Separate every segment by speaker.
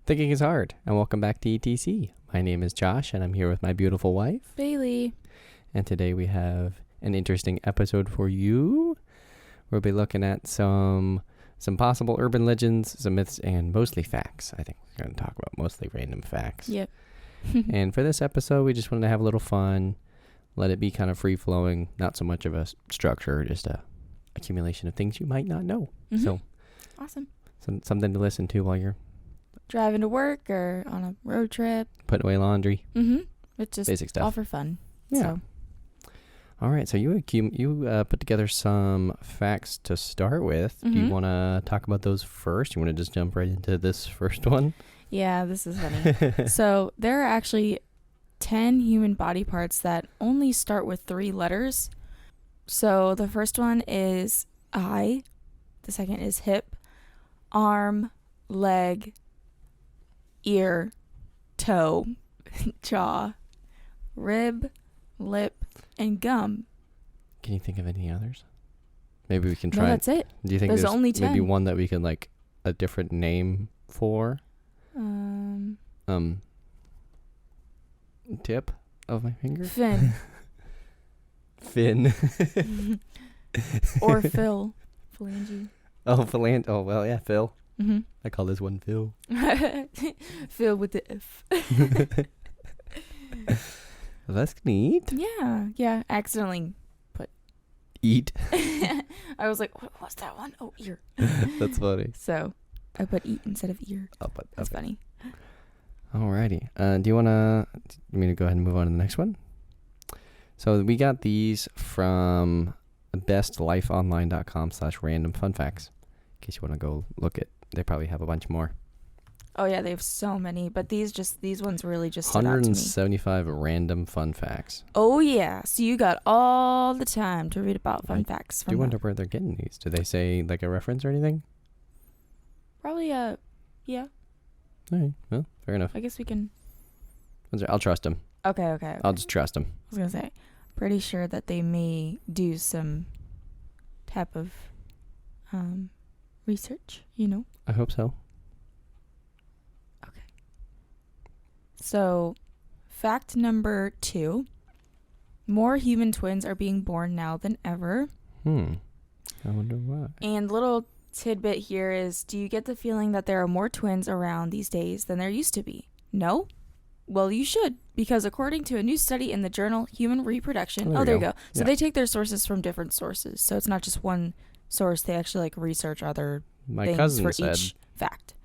Speaker 1: Thinking is hard, and welcome back to ETC. My name is Josh, and I'm here with my beautiful wife,
Speaker 2: Bailey.
Speaker 1: And today we have an interesting episode for you. We'll be looking at some possible urban legends, some myths, and mostly facts. I think we're going to talk about mostly random facts.
Speaker 2: Yep.
Speaker 1: And for this episode, we just wanted to have a little fun, let it be kind of free-flowing, not so much of a structure, just a accumulation of things you might not know.
Speaker 2: Mm-hmm.
Speaker 1: So
Speaker 2: awesome.
Speaker 1: Something to listen to while you're
Speaker 2: Driving to work or on a road trip.
Speaker 1: putting away laundry.
Speaker 2: Mm-hmm. It's just
Speaker 1: Basic stuff.
Speaker 2: all for fun.
Speaker 1: Yeah.
Speaker 2: So.
Speaker 1: All right. So you put together some facts to start with.
Speaker 2: Mm-hmm.
Speaker 1: Do you want to talk about those first? You want to just jump right into this first one?
Speaker 2: Yeah, this is funny. So there are actually 10 human body parts that only start with 3 letters. So the first one is eye. The second is hip, arm, leg, ear, toe, jaw, rib, lip, and gum.
Speaker 1: Can you think of any others? Maybe we can
Speaker 2: No,
Speaker 1: try.
Speaker 2: that's it.
Speaker 1: Do you think
Speaker 2: There's
Speaker 1: there's
Speaker 2: only 10.
Speaker 1: maybe one that we can like a different name for? Tip of my finger?
Speaker 2: Fin.
Speaker 1: Fin.
Speaker 2: Or Phil. Phalange.
Speaker 1: Oh, phalange. Oh, well, yeah, Phil.
Speaker 2: Mm-hmm.
Speaker 1: I call this one Phil.
Speaker 2: Phil with the F.
Speaker 1: Well, that's neat.
Speaker 2: Yeah. Accidentally
Speaker 1: Eat.
Speaker 2: I was like, what's that one? Oh, ear.
Speaker 1: That's funny.
Speaker 2: So I put eat instead of ear.
Speaker 1: Oh, but
Speaker 2: That's funny.
Speaker 1: Alrighty. Do you me to go ahead and move on to the next one? So we got these from bestlifeonline.com/random fun facts. In case you want to go look at, they probably have a bunch more.
Speaker 2: Oh yeah, they have so many, but these ones really just stood out to me.
Speaker 1: 175 random fun facts.
Speaker 2: Oh yeah, so you got all the time to read about fun facts.
Speaker 1: Do you wonder where they're getting these? Do they say like a reference or anything?
Speaker 2: Probably yeah.
Speaker 1: All right. Well, fair enough.
Speaker 2: I guess we can.
Speaker 1: I'll trust them.
Speaker 2: Okay.
Speaker 1: I'll just trust them.
Speaker 2: I was gonna say, pretty sure that they may do some type of research.
Speaker 1: I hope so.
Speaker 2: Okay. So, fact number 2: more human twins are being born now than ever.
Speaker 1: I wonder why.
Speaker 2: And little tidbit here is, do you get the feeling that there are more twins around these days than there used to be? No? Well, you should, because according to a new study in the journal Human Reproduction, there you go. So they take their sources from different sources. So it's not just one source. They actually research other things for each fact.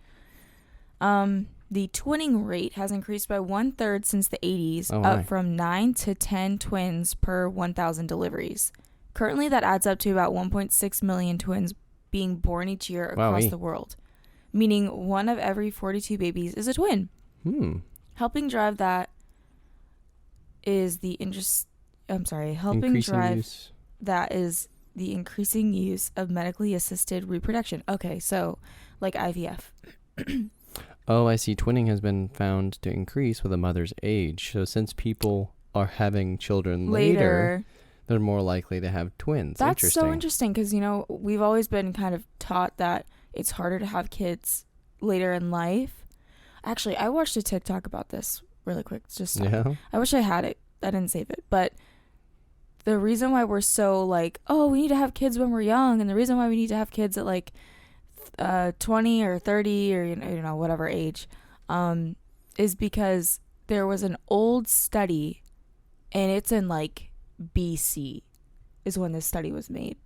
Speaker 2: The twinning rate has increased by 1/3 since the 80s, up from 9 to 10 twins per 1,000 deliveries. Currently, that adds up to about 1.6 million twins being born each year across the world, meaning 1 of every 42 babies is a twin. Helping drive that is the increasing use of medically assisted reproduction. Okay, so like IVF.
Speaker 1: Oh, I see. Twinning has been found to increase with a mother's age. So since people are having children later, they're more likely to have twins.
Speaker 2: That's so interesting because, we've always been kind of taught that it's harder to have kids later in life. Actually, I watched a TikTok about this really quick. I wish I had it. I didn't save it. But the reason why we're so we need to have kids when we're young, and the reason why we need to have kids at 20 or 30 or whatever age, is because there was an old study, and it's in BC is when this study was made.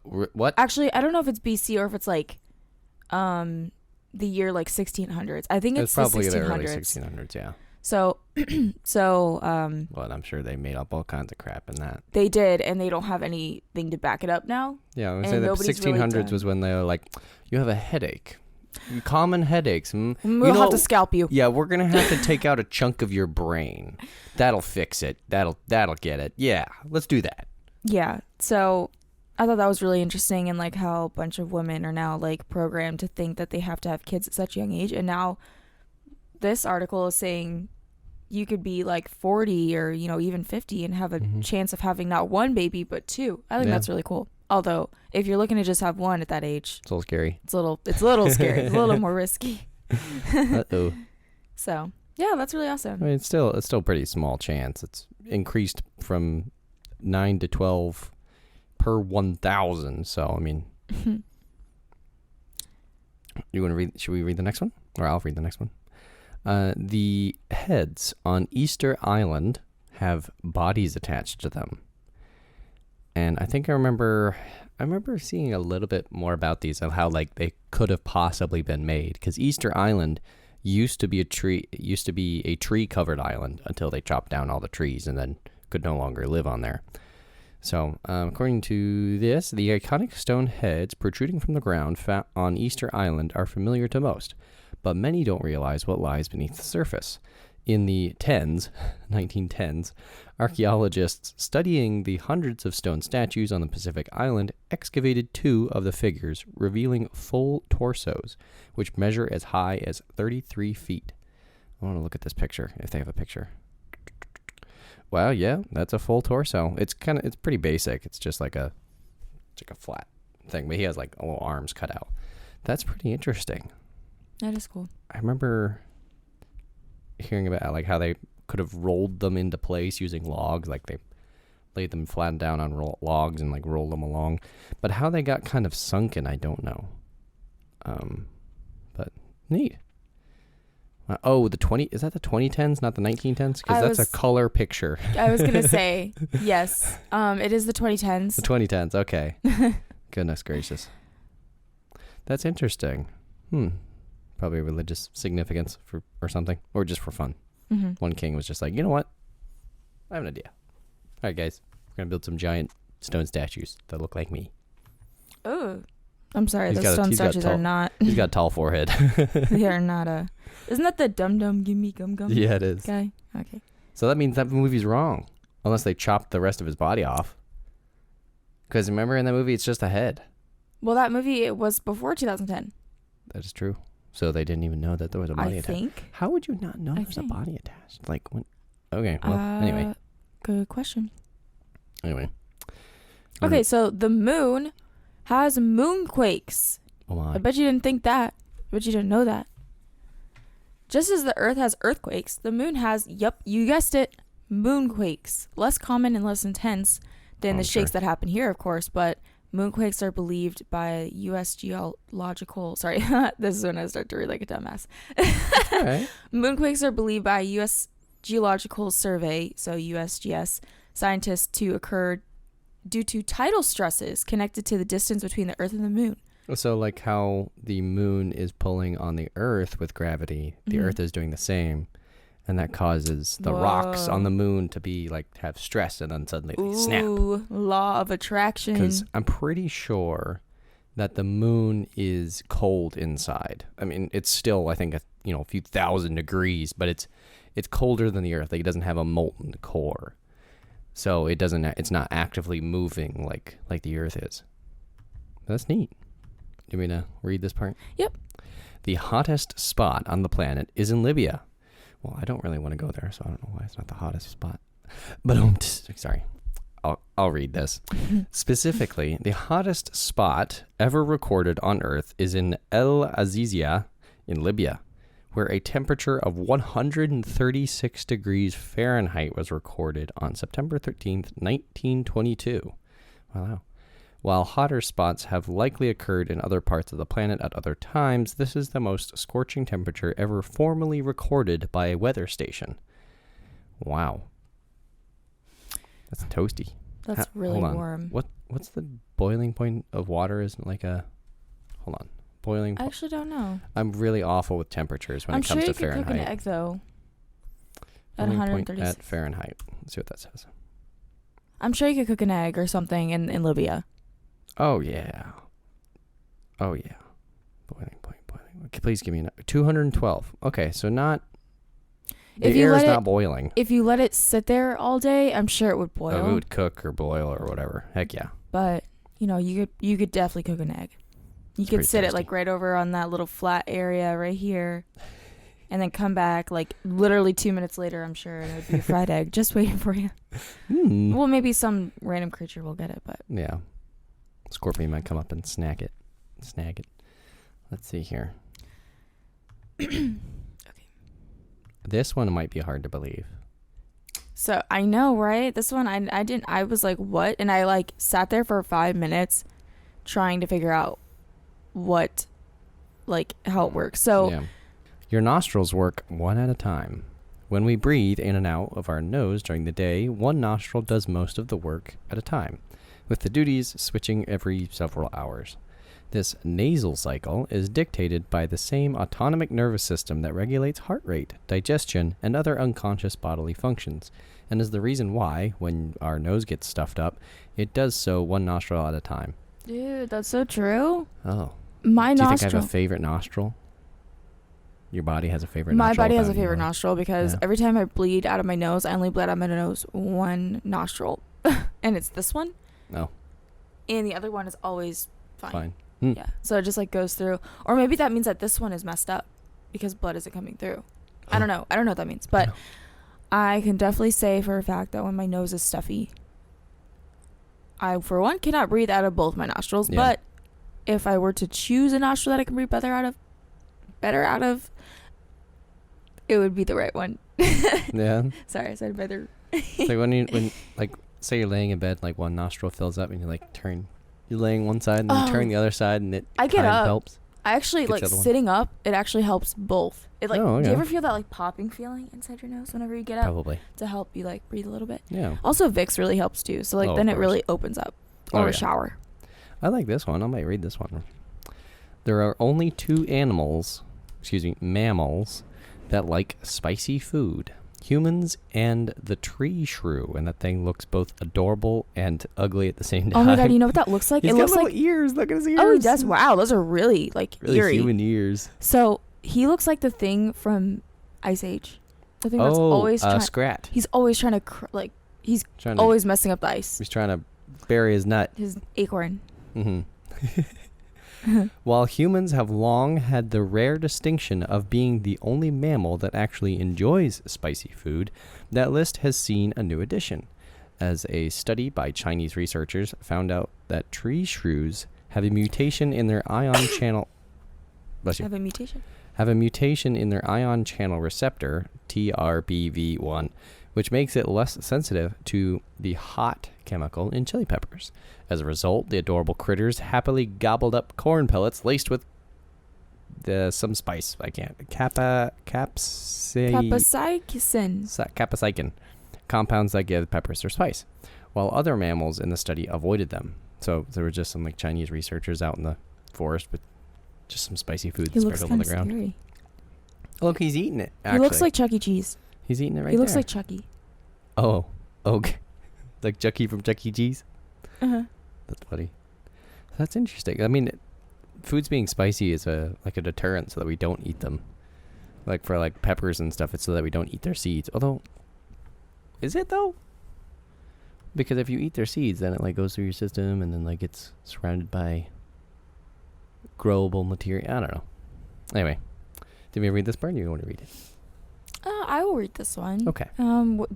Speaker 1: What?
Speaker 2: Actually, I don't know if it's BC or if it's the year 1600s. I think it's
Speaker 1: probably
Speaker 2: the 1600s.
Speaker 1: The early 1600s, yeah.
Speaker 2: So
Speaker 1: well, I'm sure they made up all kinds of crap in that.
Speaker 2: They did, and they don't have anything to back it up now.
Speaker 1: Yeah, I would say the 1600s was when they were like, you have a headache. Common headaches.
Speaker 2: We'll have to scalp you.
Speaker 1: Yeah, we're going to have to take out a chunk of your brain. That'll fix it. That'll get it. Yeah, let's do that.
Speaker 2: Yeah, so I thought that was really interesting, and how a bunch of women are now programmed to think that they have to have kids at such a young age. And now this article is saying you could be 40 or even 50 and have a chance of having not 1 baby but 2. I think that's really cool. Although if you're looking to just have 1 at that age,
Speaker 1: it's a little scary.
Speaker 2: It's a little scary. It's a little more risky.
Speaker 1: Uh-oh.
Speaker 2: So, yeah, that's really
Speaker 1: I
Speaker 2: awesome.
Speaker 1: mean, it's still a pretty small chance. It's increased from 9 to 12 per 1,000. So, I mean, you want to read? Should we read the next one? Or I'll read the next one. The heads on Easter Island have bodies attached to them. And I think I remember seeing a little bit more about these, of how like they could have possibly been made, because Easter Island used to be a tree covered island until they chopped down all the trees and then could no longer live on there. So, according to this, the iconic stone heads protruding from the ground on Easter Island are familiar to most, but many don't realize what lies beneath the surface. In the 1910s, archaeologists studying the hundreds of stone statues on the Pacific Island excavated 2 of the figures, revealing full torsos, which measure as high as 33 feet. I want to look at this picture, if they have a picture. Well, yeah, that's a full torso. It's pretty basic. It's just like a flat thing, but he has like little arms cut out. That's pretty interesting.
Speaker 2: That is cool.
Speaker 1: I remember hearing about like how they could have rolled them into place using logs, like they laid them flat down on logs and like rolled them along. But how they got kind of sunken, I don't know. But neat. Oh, is that the 2010s, not the 1910s? Because that's a color picture.
Speaker 2: I was gonna say yes. It is the 2010s.
Speaker 1: The 2010s. Okay. Goodness gracious. That's interesting. Probably religious significance or something, or just for fun. Mm-hmm. One king was just like, you know what? I have an idea. All right, guys, we're gonna build some giant stone statues that look like me.
Speaker 2: Oh, I'm sorry. Those stone statues are not.
Speaker 1: He's got a tall forehead.
Speaker 2: They are not a. Isn't that the Dum Dum Gimme Gum Gum?
Speaker 1: Yeah, it is.
Speaker 2: Guy. Okay.
Speaker 1: So that means that movie's wrong, unless they chopped the rest of his body off. Because remember in that movie, it's just a head.
Speaker 2: Well, that movie, it was before 2010.
Speaker 1: That is true. So they didn't even know that there was a body attached.
Speaker 2: I think.
Speaker 1: How would you not know there was a body attached? Like when? Okay. Well, anyway.
Speaker 2: Good question.
Speaker 1: Anyway.
Speaker 2: Okay, so the moon has moonquakes.
Speaker 1: Oh my.
Speaker 2: I bet you didn't think that. I bet you didn't know that. Just as the Earth has earthquakes, the moon has, yep, you guessed it, moonquakes. Less common and less intense than the shakes that happen here, of course, but moonquakes are believed by U.S. geological... Sorry, this is when I start to read like a dumbass.
Speaker 1: All right.
Speaker 2: Moonquakes are believed by U.S. Geological Survey, so USGS, scientists to occur due to tidal stresses connected to the distance between the Earth and the moon.
Speaker 1: So like how the moon is pulling on the Earth with gravity, the Earth is doing the same, and that causes the rocks on the moon to be like have stress, and then suddenly they snap.
Speaker 2: Law of attraction.
Speaker 1: Because I'm pretty sure that the moon is cold inside. I mean, it's still I think a few thousand degrees, but it's colder than the Earth. Like it doesn't have a molten core, so it's not actively moving like the Earth is. That's neat. Do you want me to read this part?
Speaker 2: Yep.
Speaker 1: The hottest spot on the planet is in Libya. Well, I don't really want to go there, so I don't know why it's not the hottest spot. But sorry. I'll read this. Specifically, the hottest spot ever recorded on Earth is in El Azizia in Libya, where a temperature of 136 degrees Fahrenheit was recorded on September 13th, 1922. Wow. While hotter spots have likely occurred in other parts of the planet at other times, this is the most scorching temperature ever formally recorded by a weather station. Wow. That's toasty.
Speaker 2: That's really warm.
Speaker 1: What's the boiling point of water? Isn't like a... Hold on. Boiling point.
Speaker 2: I actually don't know.
Speaker 1: I'm really awful with temperatures when it comes to Fahrenheit.
Speaker 2: I'm sure you could cook an egg, though. At
Speaker 1: Boiling
Speaker 2: 136.
Speaker 1: point at Fahrenheit. Let's see what that says.
Speaker 2: I'm sure you could cook an egg or something in Libya.
Speaker 1: Oh, yeah. Boiling point. Okay, please give me 212. Okay, so not... The air is not boiling.
Speaker 2: If you let it sit there all day, I'm sure it would boil.
Speaker 1: It would cook or boil or whatever. Heck yeah.
Speaker 2: But, you could definitely cook an egg. You could sit it like right over on that little flat area right here. And then come back like literally 2 minutes later, I'm sure, and it would be a fried egg just waiting for you. Well, maybe some random creature will get it, but...
Speaker 1: Yeah. Scorpion might come up and snag it. Let's see here.
Speaker 2: Okay.
Speaker 1: This one might be hard to believe.
Speaker 2: So I know, right? This one I was like, what? And I like sat there for 5 minutes trying to figure out what, like, how it works. So
Speaker 1: Yeah. Your nostrils work one at a time. When we breathe in and out of our nose during the day, one nostril does most of the work at a time, with the duties switching every several hours. This nasal cycle is dictated by the same autonomic nervous system that regulates heart rate, digestion, and other unconscious bodily functions, and is the reason why, when our nose gets stuffed up, it does so one nostril at a time.
Speaker 2: dude, that's so true.
Speaker 1: Oh.
Speaker 2: My
Speaker 1: Do you
Speaker 2: nostril.
Speaker 1: think I have a favorite nostril? Your body has a favorite
Speaker 2: My
Speaker 1: nostril?
Speaker 2: body has a
Speaker 1: without you
Speaker 2: favorite
Speaker 1: knowing?
Speaker 2: nostril because
Speaker 1: Yeah.
Speaker 2: every time I bleed out of my nose, I only bleed out of my nose one nostril. And it's this one.
Speaker 1: No.
Speaker 2: And the other one is always fine.
Speaker 1: Hmm.
Speaker 2: Yeah. So it just like goes through. Or maybe that means that this one is messed up because blood isn't coming through. I don't know. I don't know what that means. But I can definitely say for a fact that when my nose is stuffy, I, for one, cannot breathe out of both my nostrils.
Speaker 1: Yeah.
Speaker 2: But if I were to choose a nostril that I can breathe better out of, it would be the right one.
Speaker 1: Yeah.
Speaker 2: Sorry, I said better.
Speaker 1: It's like when like say you're laying in bed, like one nostril fills up and you like you're laying one side and then you turn the other side and it
Speaker 2: I get
Speaker 1: kind of
Speaker 2: up.
Speaker 1: helps.
Speaker 2: I actually
Speaker 1: Gets
Speaker 2: like
Speaker 1: the other one.
Speaker 2: sitting up. It actually helps both. It like.
Speaker 1: Oh,
Speaker 2: Do
Speaker 1: okay.
Speaker 2: you ever feel that like popping feeling inside your nose whenever you get up
Speaker 1: Probably.
Speaker 2: to help you like breathe a little bit?
Speaker 1: Yeah.
Speaker 2: Also, Vicks really helps too. So like
Speaker 1: Oh,
Speaker 2: then
Speaker 1: of
Speaker 2: it really
Speaker 1: course.
Speaker 2: opens up.
Speaker 1: Oh,
Speaker 2: Or
Speaker 1: yeah.
Speaker 2: a shower.
Speaker 1: I like this one. I might read this one. There are only two mammals that like spicy food. Humans and the tree shrew, and that thing looks both adorable and ugly at the same time.
Speaker 2: Oh my god, you know what that looks like?
Speaker 1: He's
Speaker 2: It
Speaker 1: got
Speaker 2: looks
Speaker 1: little
Speaker 2: like
Speaker 1: ears. Look at his ears.
Speaker 2: oh, he does. Wow, those are really like
Speaker 1: Really
Speaker 2: eerie.
Speaker 1: human ears.
Speaker 2: So he looks like the thing from Ice Age. The thing that's always trying.
Speaker 1: Scrat.
Speaker 2: He's always trying to he's
Speaker 1: Trying to,
Speaker 2: always messing up the ice.
Speaker 1: he's trying to bury his nut.
Speaker 2: His acorn.
Speaker 1: Mm-hmm. While humans have long had the rare distinction of being the only mammal that actually enjoys spicy food, that list has seen a new addition, as a study by Chinese researchers found out that tree shrews have a mutation in their ion channel. Bless you.
Speaker 2: Have a mutation.
Speaker 1: Have a mutation in their ion channel receptor, TRBV1, which makes it less sensitive to the hot chemical in chili peppers. As a result, the adorable critters happily gobbled up corn pellets laced with some spice. I can't. Capsaicin. Compounds that give peppers their spice, while other mammals in the study avoided them. So there were just some like Chinese researchers out in the forest with just some spicy food
Speaker 2: He
Speaker 1: that
Speaker 2: looks
Speaker 1: sprinkled on
Speaker 2: kind
Speaker 1: the
Speaker 2: of
Speaker 1: ground.
Speaker 2: scary.
Speaker 1: Look, he's eating it. Actually.
Speaker 2: He looks like Chuck E. Cheese.
Speaker 1: He's eating it right
Speaker 2: He looks
Speaker 1: there.
Speaker 2: like Chucky.
Speaker 1: Oh, okay. Like Chucky from Chuck E. Cheese.
Speaker 2: Uh-huh.
Speaker 1: That's funny. That's interesting. I mean, foods being spicy is a deterrent so that we don't eat them. Like for like peppers and stuff, it's so that we don't eat their seeds. Although, is it though? Because if you eat their seeds, then it like goes through your system and then like it's surrounded by growable material. I don't know. Anyway, did we read this part? Or you want to read it?
Speaker 2: I will read this one.
Speaker 1: Okay.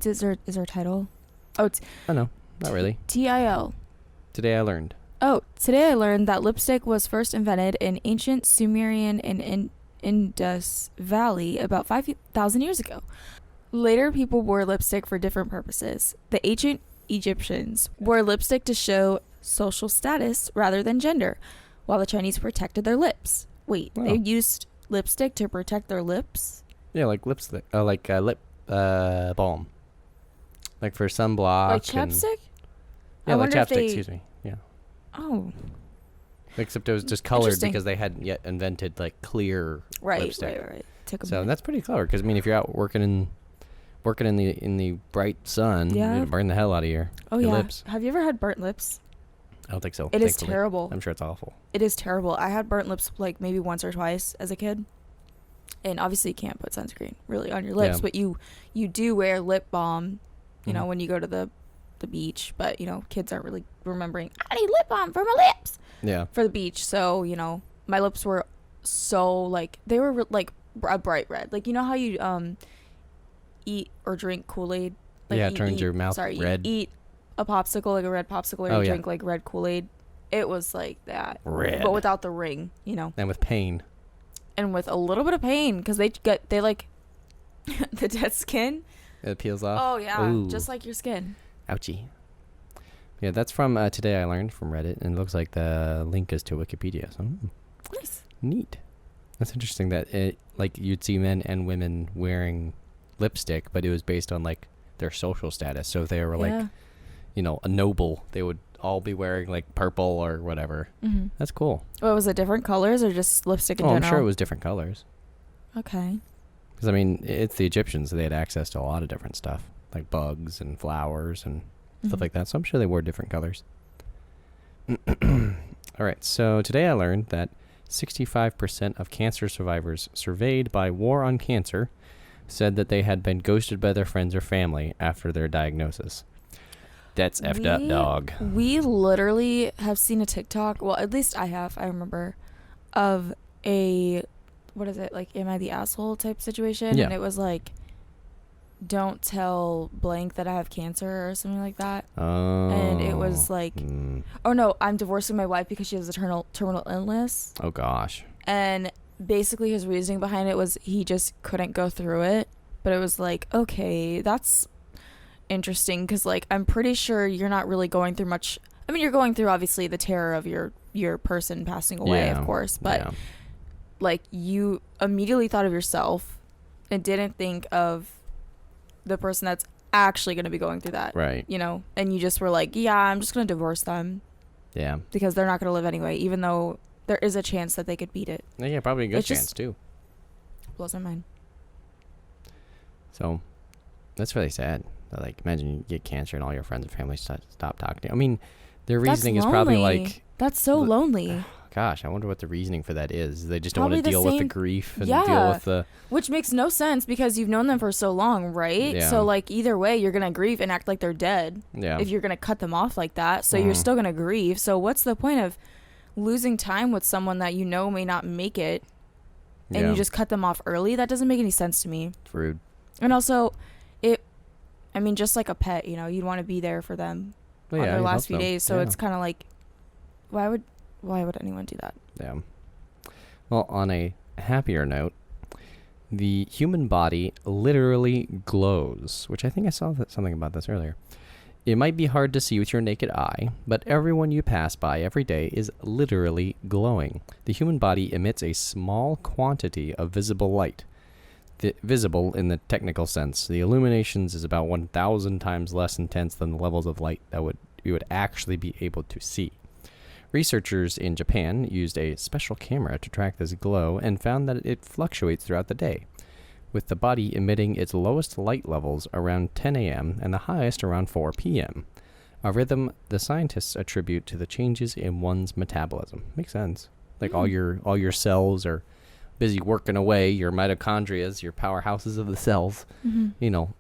Speaker 2: Is there a title? Oh, it's
Speaker 1: Oh no, not really.
Speaker 2: TIL.
Speaker 1: Today I learned.
Speaker 2: Oh, today I learned that lipstick was first invented in ancient Sumerian and Indus Valley about 5,000 years ago. Later, people wore lipstick for different purposes. The ancient Egyptians wore lipstick to show social status rather than gender, while the Chinese protected their lips. Wait,
Speaker 1: Wow.
Speaker 2: they used lipstick to protect their lips?
Speaker 1: Yeah, like lipstick, like lip balm, like for sunblock.
Speaker 2: Like
Speaker 1: and-
Speaker 2: chapstick?
Speaker 1: Yeah,
Speaker 2: I
Speaker 1: like
Speaker 2: wonder if
Speaker 1: chapstick.
Speaker 2: they-
Speaker 1: Excuse me. Yeah.
Speaker 2: Oh,
Speaker 1: Except it was just colored
Speaker 2: Interesting.
Speaker 1: because they hadn't yet invented like clear lipstick.
Speaker 2: right. Took a
Speaker 1: So
Speaker 2: minute.
Speaker 1: that's pretty clever because I mean, if you're out working in the bright sun,
Speaker 2: Yeah.
Speaker 1: it'll burn the hell out of your lips.
Speaker 2: Have you ever had burnt lips?
Speaker 1: I don't think so.
Speaker 2: It is
Speaker 1: thankfully.
Speaker 2: terrible.
Speaker 1: I'm sure it's awful.
Speaker 2: It is terrible. I had burnt lips like maybe once or twice as a kid. And obviously you can't put sunscreen really on your lips,
Speaker 1: Yeah.
Speaker 2: but you do wear lip balm, you know,
Speaker 1: Mhm.
Speaker 2: when you go to the beach, but you know, kids aren't really remembering, I need lip balm for my lips
Speaker 1: Yeah.
Speaker 2: for the beach. So, you know, my lips were so like they were like a bright red. Like you know how you eat or drink Kool-Aid? Like
Speaker 1: Yeah, it
Speaker 2: you
Speaker 1: turns your mouth red.
Speaker 2: You eat a popsicle, like a red popsicle, or
Speaker 1: Oh,
Speaker 2: you
Speaker 1: yeah.
Speaker 2: drink like red Kool-Aid. It was like that.
Speaker 1: Red.
Speaker 2: But without the ring, you know.
Speaker 1: And with pain.
Speaker 2: and with a little bit of pain because they like the dead skin.
Speaker 1: It peels off.
Speaker 2: Oh yeah,
Speaker 1: Ooh.
Speaker 2: just like your skin.
Speaker 1: Ouchie. Yeah, that's from Today I Learned from Reddit, and it looks like the link is to Wikipedia. So
Speaker 2: Nice.
Speaker 1: Neat. That's interesting that it like you'd see men and women wearing lipstick, but it was based on like their social status. So if they were like, you know, a noble, they would all be wearing like purple or whatever.
Speaker 2: Mm-hmm.
Speaker 1: That's cool.
Speaker 2: What was it? Different colors or just lipstick in general?
Speaker 1: I'm sure it was different colors.
Speaker 2: Okay.
Speaker 1: Because I mean, it's the Egyptians, so they had access to a lot of different stuff, like bugs and flowers and stuff like that. So I'm sure they wore different colors. All right. So today I learned that 65% of cancer survivors surveyed by War on Cancer said that they had been ghosted by their friends or family after their diagnosis. That's effed up, dog.
Speaker 2: We literally have seen a TikTok. Well, at least I have. I remember of a, what is it? Like, am I the asshole type situation?
Speaker 1: Yeah.
Speaker 2: And it was like, don't tell blank that I have cancer or something like that.
Speaker 1: Oh.
Speaker 2: And it was like, oh no, I'm divorcing my wife because she has a terminal illness.
Speaker 1: Oh gosh.
Speaker 2: And basically his reasoning behind it was he just couldn't go through it. But it was like, okay, that's interesting because like I'm pretty sure you're not really going through much. I mean, you're going through obviously the terror of your person passing away, of course, but like you immediately thought of yourself and didn't think of the person that's actually going to be going through that,
Speaker 1: right?
Speaker 2: You know, and you just were like, yeah, I'm just going to divorce them, because they're not going to live anyway, even though there is a chance that they could beat it.
Speaker 1: Yeah, probably a good chance too.
Speaker 2: Blows my mind.
Speaker 1: So that's really sad. Like, imagine you get cancer and all your friends and family stop talking to you. I mean, their reasoning is probably like...
Speaker 2: That's so lonely.
Speaker 1: Gosh, I wonder what the reasoning for that is. They just
Speaker 2: probably
Speaker 1: don't want to deal with the grief and deal with the...
Speaker 2: Which makes no sense because you've known them for so long, right?
Speaker 1: Yeah.
Speaker 2: So, like, either way, you're going to grieve and act like they're dead.
Speaker 1: Yeah.
Speaker 2: If you're going to cut them off like that. So you're still going to grieve. So what's the point of losing time with someone that you know may not make it and you just cut them off early? That doesn't make any sense to me.
Speaker 1: It's rude.
Speaker 2: And also, I mean, just like a pet, you know, you'd want to be there for them on their last few days. So it's kind of like, why would anyone do that?
Speaker 1: Yeah. Well, on a happier note, the human body literally glows, which I think I saw something about this earlier. It might be hard to see with your naked eye, but everyone you pass by every day is literally glowing. The human body emits a small quantity of visible light. Visible in the technical sense, the illuminations is about 1,000 times less intense than the levels of light that you would actually be able to see. Researchers in Japan used a special camera to track this glow and found that it fluctuates throughout the day, with the body emitting its lowest light levels around 10 a.m. and the highest around 4 p.m., a rhythm the scientists attribute to the changes in one's metabolism. Makes sense. Like all your cells are busy working away, your mitochondria, your powerhouses of the cells, you know,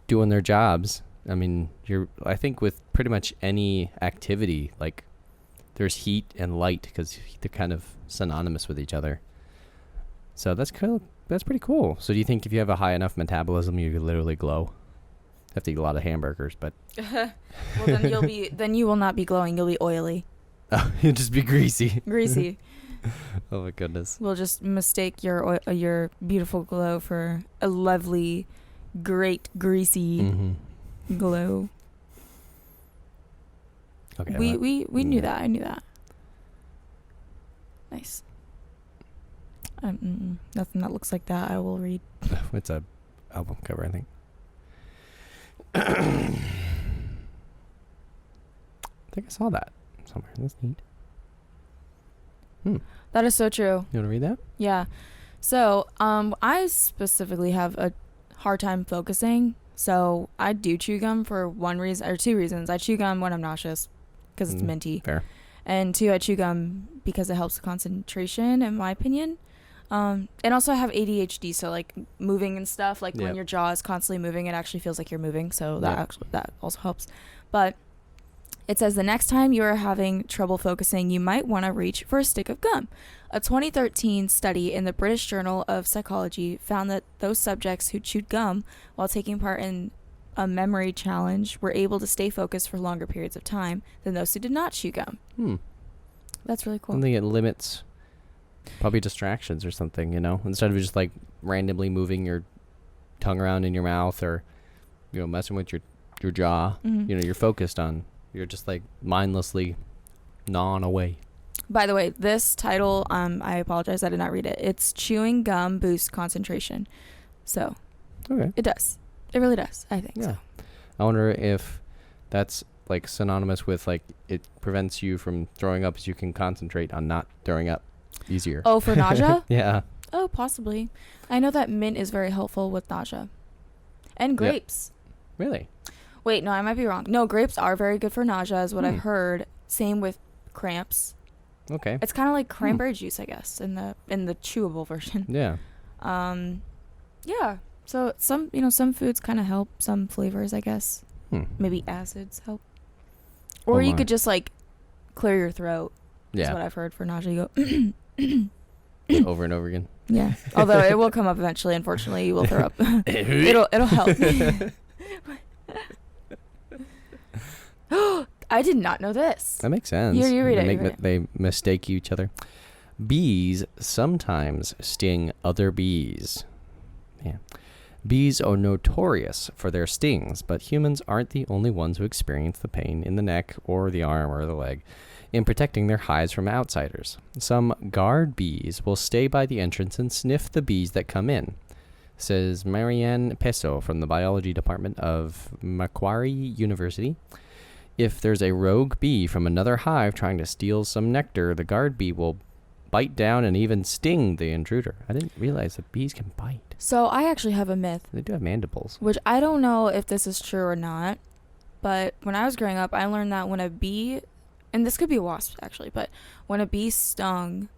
Speaker 1: doing their jobs. I mean, I think with pretty much any activity, like there's heat and light because they're kind of synonymous with each other. So that's cool. That's pretty cool. So do you think if you have a high enough metabolism, you could literally glow? Have to eat a lot of hamburgers, but
Speaker 2: well, then you will not be glowing. You'll be oily.
Speaker 1: Oh, you'll just be greasy.
Speaker 2: Greasy.
Speaker 1: Oh my goodness.
Speaker 2: We'll just mistake your beautiful glow for a lovely, great, greasy glow.
Speaker 1: Okay.
Speaker 2: We knew that. I knew that. Nice. Nothing that looks like that I will read.
Speaker 1: It's a album cover, I think. I think I saw that somewhere. That's neat.
Speaker 2: That is so true.
Speaker 1: You want to read that?
Speaker 2: Yeah. So, I specifically have a hard time focusing. So I do chew gum for one reason or two reasons. I chew gum when I'm nauseous because it's minty.
Speaker 1: Fair.
Speaker 2: And two, I chew gum because it helps concentration, in my opinion. And also I have ADHD, so like moving and stuff, like when your jaw is constantly moving, it actually feels like you're moving. So that also helps. But it says the next time you are having trouble focusing, you might want to reach for a stick of gum. A 2013 study in the British Journal of Psychology found that those subjects who chewed gum while taking part in a memory challenge were able to stay focused for longer periods of time than those who did not chew gum. That's really cool.
Speaker 1: I think it limits Probably distractions or something, instead of just like randomly moving your tongue around in your mouth or, messing with your jaw. You're focused on, you're just like mindlessly gnawing away.
Speaker 2: By the way, this title, I apologize, I did not read it. It's chewing gum boosts concentration. So,
Speaker 1: okay.
Speaker 2: It does. It really does, I think.
Speaker 1: Yeah.
Speaker 2: So.
Speaker 1: I wonder if that's like synonymous with like it prevents you from throwing up, so you can concentrate on not throwing up easier.
Speaker 2: Oh, for nausea?
Speaker 1: Yeah.
Speaker 2: Oh, possibly. I know that mint is very helpful with nausea. And grapes.
Speaker 1: Yep. Really?
Speaker 2: Wait, no, I might be wrong. No, grapes are very good for nausea, is what I've heard. Same with cramps.
Speaker 1: Okay.
Speaker 2: It's kind of like cranberry juice, I guess, in the chewable version.
Speaker 1: Yeah.
Speaker 2: Yeah. So some foods kind of help. Some flavors, I guess. Maybe acids help. Or you could just like clear your throat.
Speaker 1: Yeah.
Speaker 2: That's what I've heard for nausea. You go
Speaker 1: over and over again.
Speaker 2: Yeah. Although it will come up eventually. Unfortunately, you will throw up. It'll help. I did not know this.
Speaker 1: That makes sense.
Speaker 2: You read it.
Speaker 1: They mistake each other. Bees sometimes sting other bees. Yeah. Bees are notorious for their stings, but humans aren't the only ones who experience the pain in the neck or the arm or the leg in protecting their hives from outsiders. Some guard bees will stay by the entrance and sniff the bees that come in, says Marianne Peso from the biology department of Macquarie University. If there's a rogue bee from another hive trying to steal some nectar, the guard bee will bite down and even sting the intruder. I didn't realize that bees can bite.
Speaker 2: So I actually have a myth.
Speaker 1: They do have mandibles.
Speaker 2: Which I don't know if this is true or not, but when I was growing up, I learned that when a bee, and this could be a wasp actually, but when a bee stung,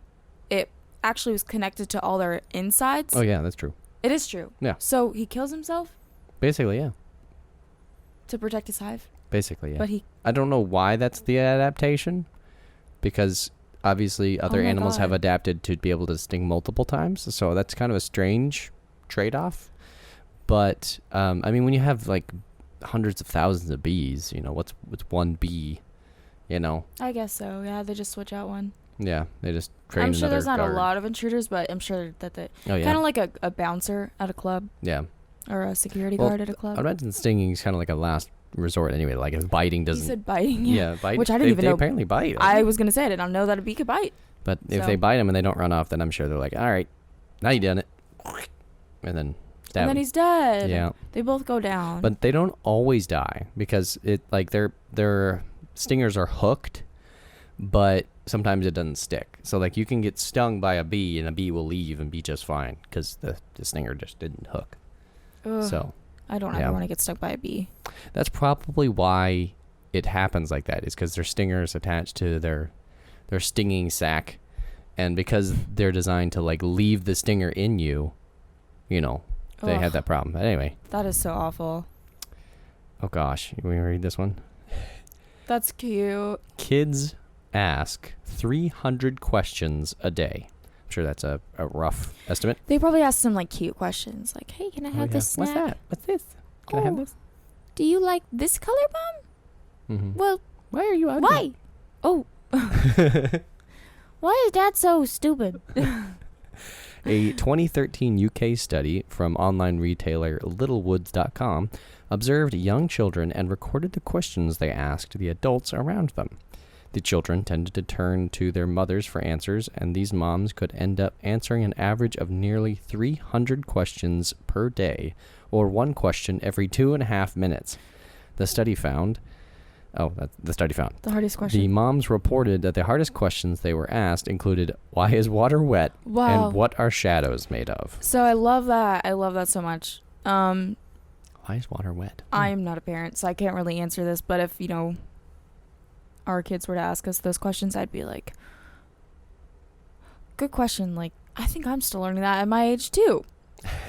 Speaker 2: it actually was connected to all their insides.
Speaker 1: Oh yeah, that's true.
Speaker 2: It is true.
Speaker 1: Yeah.
Speaker 2: So he kills himself?
Speaker 1: Basically, yeah.
Speaker 2: To protect his hive?
Speaker 1: Basically, yeah.
Speaker 2: But
Speaker 1: I don't know why that's the adaptation, because obviously other animals have adapted to be able to sting multiple times, so that's kind of a strange trade-off. But I mean, when you have like hundreds of thousands of bees, what's one bee,
Speaker 2: I guess so. Yeah, they just switch out one.
Speaker 1: Yeah, they just train another
Speaker 2: I'm sure there's not
Speaker 1: guard.
Speaker 2: a lot of intruders, but I'm sure that they
Speaker 1: kind
Speaker 2: of like a bouncer at a club.
Speaker 1: Yeah.
Speaker 2: Or a security guard at a club.
Speaker 1: I imagine stinging is kind of like a last resort anyway. Like if biting doesn't.
Speaker 2: You said biting.
Speaker 1: Yeah, bite.
Speaker 2: Which I didn't even know.
Speaker 1: They apparently bite.
Speaker 2: I was gonna say I did not know that a bee could bite.
Speaker 1: But if they bite him and they don't run off, then I'm sure they're like, all right, now you done it, and then stab
Speaker 2: and then
Speaker 1: him.
Speaker 2: he's dead.
Speaker 1: Yeah.
Speaker 2: They both go down.
Speaker 1: But they don't always die because it like their stingers are hooked, but sometimes it doesn't stick. So like you can get stung by a bee and a bee will leave and be just fine because the stinger just didn't hook.
Speaker 2: Ugh,
Speaker 1: so
Speaker 2: I don't ever want to get stuck by a bee.
Speaker 1: That's probably why it happens like that, is because their stinger is attached to their stinging sac, and because they're designed to like leave the stinger in you, they have that problem. But anyway,
Speaker 2: that is so awful.
Speaker 1: Oh gosh, you want me to read this one?
Speaker 2: That's cute.
Speaker 1: Kids ask 300 questions a day. I'm sure that's a rough estimate.
Speaker 2: They probably ask some like cute questions, like, "Hey, can I have this snack?
Speaker 1: What's that? What's this? Can I have this?
Speaker 2: Do you like this color, Mom?
Speaker 1: Mm-hmm.
Speaker 2: Well,
Speaker 1: why are you ugly?
Speaker 2: Why? Oh, why is Dad so stupid?"
Speaker 1: A 2013 UK study from online retailer littlewoods.com observed young children and recorded the questions they asked the adults around them. The children tended to turn to their mothers for answers, and these moms could end up answering an average of nearly 300 questions per day, or one question every 2.5 minutes. The study found... The
Speaker 2: hardest question.
Speaker 1: The moms reported that the hardest questions they were asked included, why is water wet?
Speaker 2: Wow.
Speaker 1: And what are shadows made of?
Speaker 2: So I love that. I love that so much.
Speaker 1: Why is water wet?
Speaker 2: I am not a parent, so I can't really answer this. But if, our kids were to ask us those questions, I'd be like, good question. Like, I think I'm still learning that at my age, too.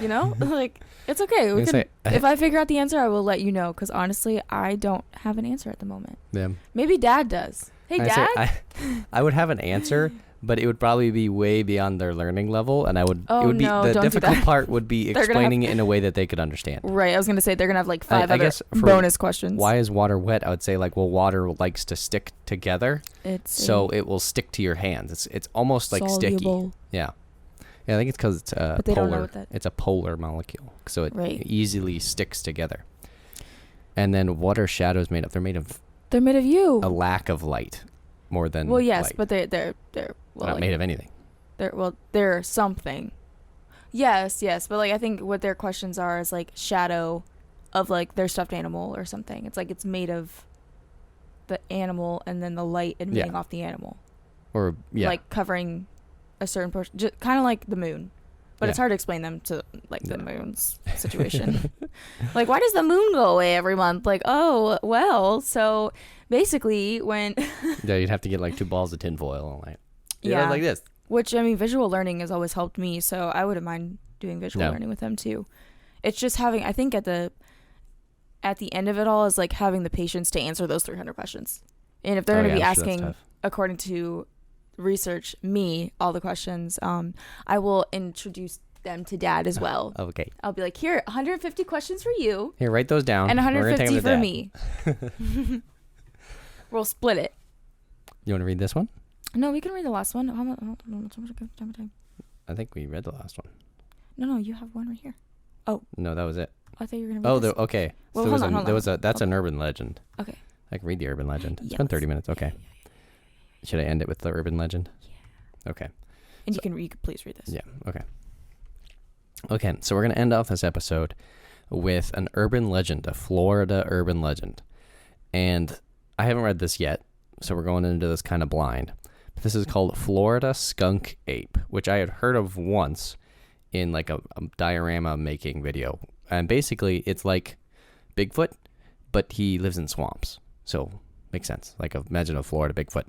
Speaker 2: Like, it's okay. If I figure out the answer, I will let you know. Because honestly, I don't have an answer at the moment.
Speaker 1: Yeah.
Speaker 2: Maybe Dad does. Hey, Dad?
Speaker 1: I would have an answer, but it would probably be way beyond their learning level, and
Speaker 2: no,
Speaker 1: the
Speaker 2: don't do
Speaker 1: difficult
Speaker 2: that.
Speaker 1: part would be explaining it in a way that they could understand.
Speaker 2: Right. I was gonna say they're gonna have like five
Speaker 1: I
Speaker 2: other
Speaker 1: guess for
Speaker 2: bonus questions.
Speaker 1: Why is water wet? I would say like, well, water likes to stick together, so it will stick to your hands. It's almost like
Speaker 2: soluble.
Speaker 1: sticky. Yeah. Yeah, I think it's because it's
Speaker 2: But they don't know
Speaker 1: polar.
Speaker 2: what that-
Speaker 1: It's a polar molecule, so it
Speaker 2: Right.
Speaker 1: easily sticks together. And then what are shadows made of? They're made of
Speaker 2: They're made of you.
Speaker 1: a lack of light, more than
Speaker 2: Well, yes,
Speaker 1: light.
Speaker 2: but they're
Speaker 1: They're
Speaker 2: well,
Speaker 1: not
Speaker 2: like,
Speaker 1: made of anything.
Speaker 2: they're something. Yes, but like I think what their questions are is like shadow of like their stuffed animal or something. It's like it's made of the animal and then the light emitting off the animal.
Speaker 1: Or
Speaker 2: Like covering a certain portion, kind of like the moon. But it's
Speaker 1: Yeah.
Speaker 2: hard to explain them to like the moon's situation. Like, why does the moon go away every month? Like, oh, well, so basically when
Speaker 1: Yeah, you'd have to get like 2 balls of tinfoil and
Speaker 2: Yeah.
Speaker 1: like this.
Speaker 2: Which, I mean, visual learning has always helped me, so I wouldn't mind doing visual learning with them too. It's just having, I think at the end of it all is like having the patience to answer those 300 questions. And if they're going to be asking, according to research, me all the questions, I will introduce them to Dad as well.
Speaker 1: Okay.
Speaker 2: I'll be like, here, 150 questions for you.
Speaker 1: Here, write those down.
Speaker 2: And
Speaker 1: We're gonna take
Speaker 2: 150
Speaker 1: them to
Speaker 2: for
Speaker 1: Dad.
Speaker 2: me. We'll split it.
Speaker 1: You want to read this one?
Speaker 2: No, we can read the last one. How much time?
Speaker 1: I think we read the last one.
Speaker 2: No, you have one right here.
Speaker 1: No, that was it.
Speaker 2: I thought you were going to read this.
Speaker 1: Okay.
Speaker 2: Well,
Speaker 1: So
Speaker 2: hold on.
Speaker 1: that's an urban legend.
Speaker 2: Okay.
Speaker 1: I can read the urban legend. It's
Speaker 2: Yes.
Speaker 1: been 30 minutes. Okay.
Speaker 2: Yeah.
Speaker 1: Should I end it with the urban legend?
Speaker 2: Yeah.
Speaker 1: Okay.
Speaker 2: And you can please read this.
Speaker 1: Yeah. Okay. Okay. So we're going to end off this episode with an urban legend, a Florida urban legend. And I haven't read this yet, so we're going into this kind of blind. But this is called Florida Skunk Ape, which I had heard of once in like a diorama making video. And basically it's like Bigfoot, but he lives in swamps. So makes sense. Like imagine a Florida Bigfoot.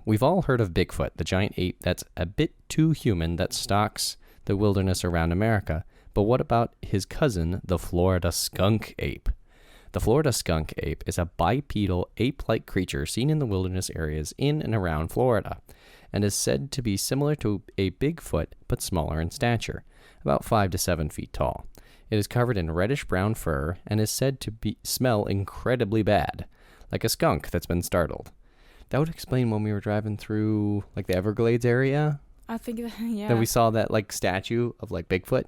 Speaker 1: We've all heard of Bigfoot, the giant ape that's a bit too human that stalks the wilderness around America. But what about his cousin, the Florida Skunk Ape? The Florida skunk ape is a bipedal ape-like creature seen in the wilderness areas in and around Florida, and is said to be similar to a Bigfoot but smaller in stature, about 5 to 7 feet tall. It is covered in reddish-brown fur and is said to smell incredibly bad, like a skunk that's been startled. That would explain when we were driving through like the Everglades area.
Speaker 2: I think, yeah.
Speaker 1: That we saw that like statue of like Bigfoot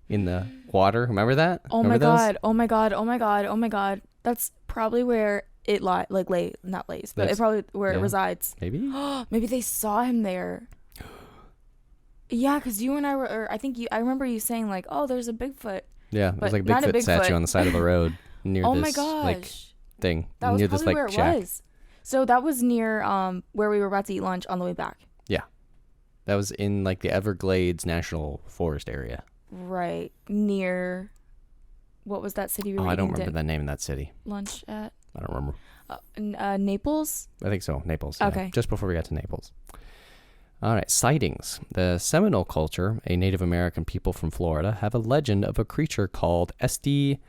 Speaker 1: in the water. Remember that?
Speaker 2: Oh my god. Oh my god. Oh my god. Oh my god. That's probably where it not lays, but it probably where it resides.
Speaker 1: Maybe.
Speaker 2: Maybe they saw him there. Yeah, because you and I were, or I remember you saying like, oh, there's a Bigfoot.
Speaker 1: Yeah, there's like Bigfoot statue on the side of the road near
Speaker 2: oh
Speaker 1: this
Speaker 2: my gosh.
Speaker 1: like thing.
Speaker 2: That was
Speaker 1: near
Speaker 2: probably
Speaker 1: this like
Speaker 2: where it
Speaker 1: shack.
Speaker 2: was. So that was near where we were about to eat lunch on the way back.
Speaker 1: Yeah. That was in like the Everglades National Forest area.
Speaker 2: Right. Near, what was that city we were
Speaker 1: I don't
Speaker 2: eating
Speaker 1: remember the name of that city.
Speaker 2: lunch at?
Speaker 1: I don't remember.
Speaker 2: Naples?
Speaker 1: I think so. Naples.
Speaker 2: Okay.
Speaker 1: Yeah, just before we got to Naples. All right. Sightings. The Seminole culture, a Native American people from Florida, have a legend of a creature called etcpodcast.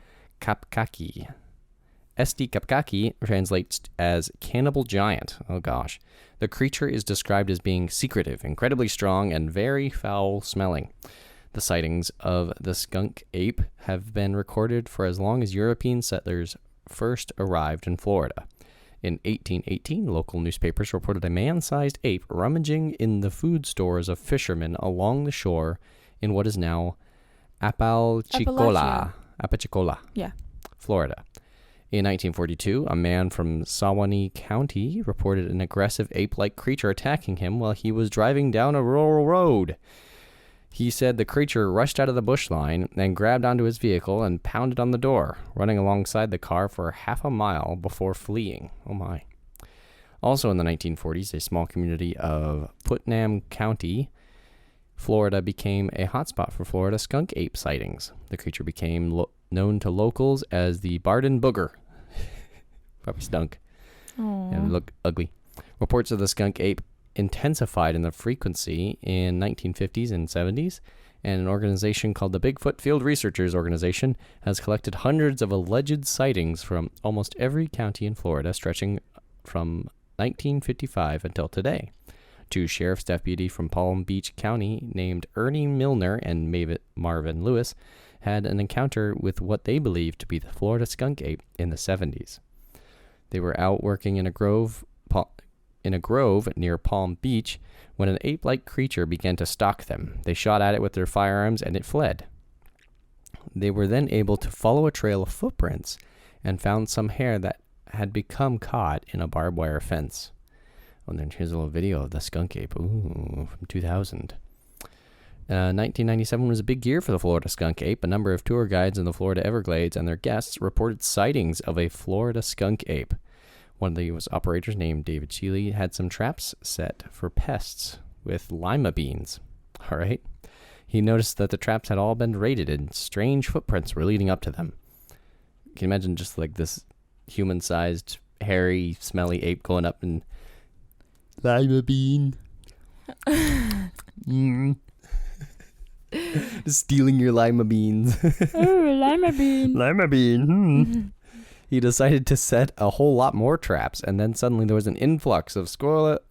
Speaker 1: Etcpodcast translates as cannibal giant. Oh gosh. The creature is described as being secretive, incredibly strong, and very foul smelling. The sightings of the skunk ape have been recorded for as long as European settlers first arrived in Florida. In 1818, local newspapers reported a man-sized ape rummaging in the food stores of fishermen along the shore in what is now Apalachicola,
Speaker 2: Yeah.
Speaker 1: Florida. In 1942, a man from Suwannee County reported an aggressive ape-like creature attacking him while he was driving down a rural road. He said the creature rushed out of the bush line and grabbed onto his vehicle and pounded on the door, running alongside the car for half a mile before fleeing. Oh my. Also in the 1940s, a small community of Putnam County, Florida, became a hotspot for Florida skunk ape sightings. The creature became known to locals as the Barden Booger. Probably stunk.
Speaker 2: Aww.
Speaker 1: And look ugly. Reports of the skunk ape intensified in the frequency in 1950s and 70s, and an organization called the Bigfoot Field Researchers Organization has collected hundreds of alleged sightings from almost every county in Florida, stretching from 1955 until today. Two sheriff's deputies from Palm Beach County named Ernie Milner and Marvin Lewis had an encounter with what they believed to be the Florida skunk ape in the 70s. They were out working in a grove near Palm Beach when an ape-like creature began to stalk them. They shot at it with their firearms and it fled. They were then able to follow a trail of footprints and found some hair that had become caught in a barbed wire fence. And then here's a little video of the skunk ape from 2000. 1997 was a big year for the Florida skunk ape. A number of tour guides in the Florida Everglades and their guests reported sightings of a Florida skunk ape. One of the operators, named David Sheely, had some traps set for pests with lima beans. All right. He noticed that the traps had all been raided and strange footprints were leading up to them. Can you imagine just like this human-sized, hairy, smelly ape going up and lima bean. Just stealing your lima beans.
Speaker 2: Oh, lima bean.
Speaker 1: Lima bean. He decided to set a whole lot more traps, and then suddenly there was an influx of Florida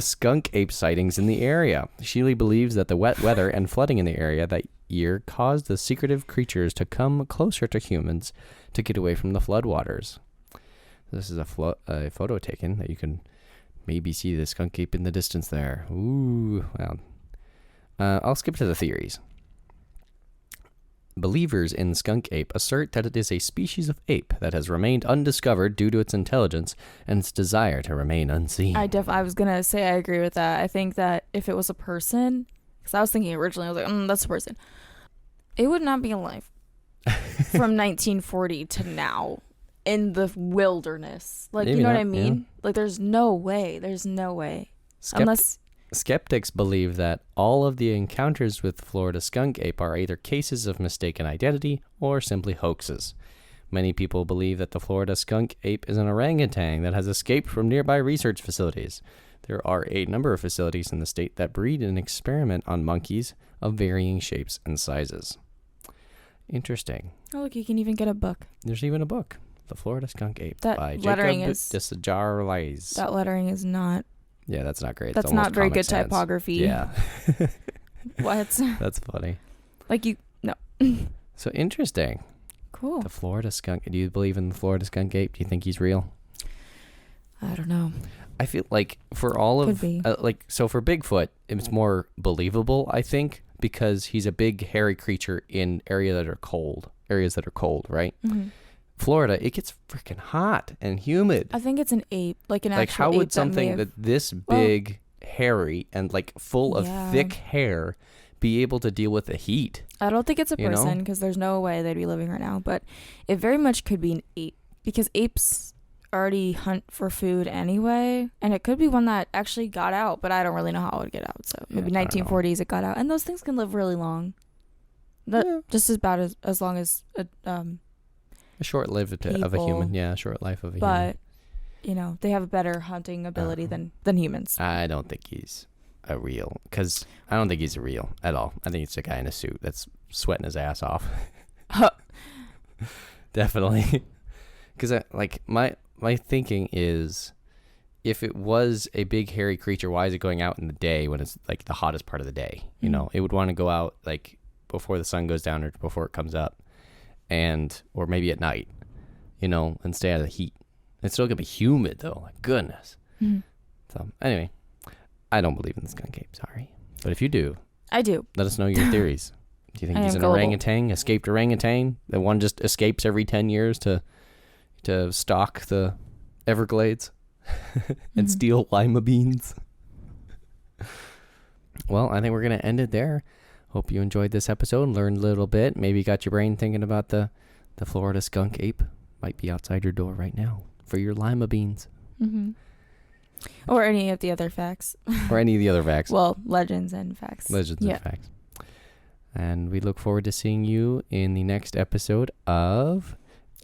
Speaker 1: skunk ape sightings in the area. Sheely believes that the wet weather and flooding in the area that year caused the secretive creatures to come closer to humans to get away from the floodwaters. This is a photo taken that you can maybe see the skunk ape in the distance there. Ooh, well. I'll skip to the theories. Believers in skunk ape assert that it is a species of ape that has remained undiscovered due to its intelligence and its desire to remain unseen.
Speaker 2: I was going to say I agree with that. I think that if it was a person, because I was thinking originally, I was like, that's a person. It would not be alive from 1940 to now in the wilderness. Like, maybe you know what I mean? Yeah. Like, there's no way. Unless...
Speaker 1: Skeptics believe that all of the encounters with Florida skunk ape are either cases of mistaken identity or simply hoaxes. Many people believe that the Florida skunk ape is an orangutan that has escaped from nearby research facilities. There are a number of facilities in the state that breed and experiment on monkeys of varying shapes and sizes. Interesting.
Speaker 2: Oh, look, you can even get a book.
Speaker 1: There's even a book, The Florida Skunk Ape,
Speaker 2: that
Speaker 1: by
Speaker 2: lettering
Speaker 1: Jacob
Speaker 2: is
Speaker 1: Desjarlais.
Speaker 2: That lettering is not...
Speaker 1: Yeah, that's not great.
Speaker 2: That's not very good typography.
Speaker 1: Yeah.
Speaker 2: What?
Speaker 1: That's funny.
Speaker 2: No.
Speaker 1: So interesting.
Speaker 2: Cool.
Speaker 1: The Florida skunk. Do you believe in the Florida skunk ape? Do you think he's real?
Speaker 2: I don't know.
Speaker 1: I feel like for all of...
Speaker 2: Could be.
Speaker 1: So for Bigfoot, it's more believable, I think, because he's a big, hairy creature in areas that are cold, right? Mm-hmm. Florida, it gets freaking hot and humid.
Speaker 2: I think it's an ape, like an actual ape.
Speaker 1: Like, how would something that this big, hairy, and like full of thick hair be able to deal with the heat?
Speaker 2: I don't think it's a person, because there's no way they'd be living right now. But it very much could be an ape, because apes already hunt for food anyway, and it could be one that actually got out, but I don't really know how it would get out. So maybe 1940s it got out, and those things can live really long. Just about as long as
Speaker 1: a short life of a human. Yeah, a short life of a human.
Speaker 2: But, they have a better hunting ability than humans.
Speaker 1: I don't think he's a real, because I don't think he's a real at all. I think it's a guy in a suit that's sweating his ass off. Definitely. Because my thinking is, if it was a big hairy creature, why is it going out in the day when it's like the hottest part of the day? You know, it would want to go out like before the sun goes down or before it comes up. Or maybe at night, and stay out of the heat. It's still gonna be humid though, like goodness. Mm-hmm. So anyway, I don't believe in the skunk ape, sorry. But if you do,
Speaker 2: I do.
Speaker 1: Let us know your theories. Do you think he's an orangutan, escaped orangutan? That one just escapes every 10 years to stalk the Everglades and steal lima beans? Well, I think we're gonna end it there. Hope you enjoyed this episode and learned a little bit. Maybe got your brain thinking about the Florida skunk ape. Might be outside your door right now for your lima beans.
Speaker 2: Mm-hmm. Or any of the other facts.
Speaker 1: Well,
Speaker 2: legends and facts.
Speaker 1: And facts. And we look forward to seeing you in the next episode of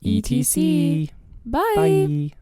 Speaker 1: ETC.
Speaker 2: Bye.
Speaker 1: Bye.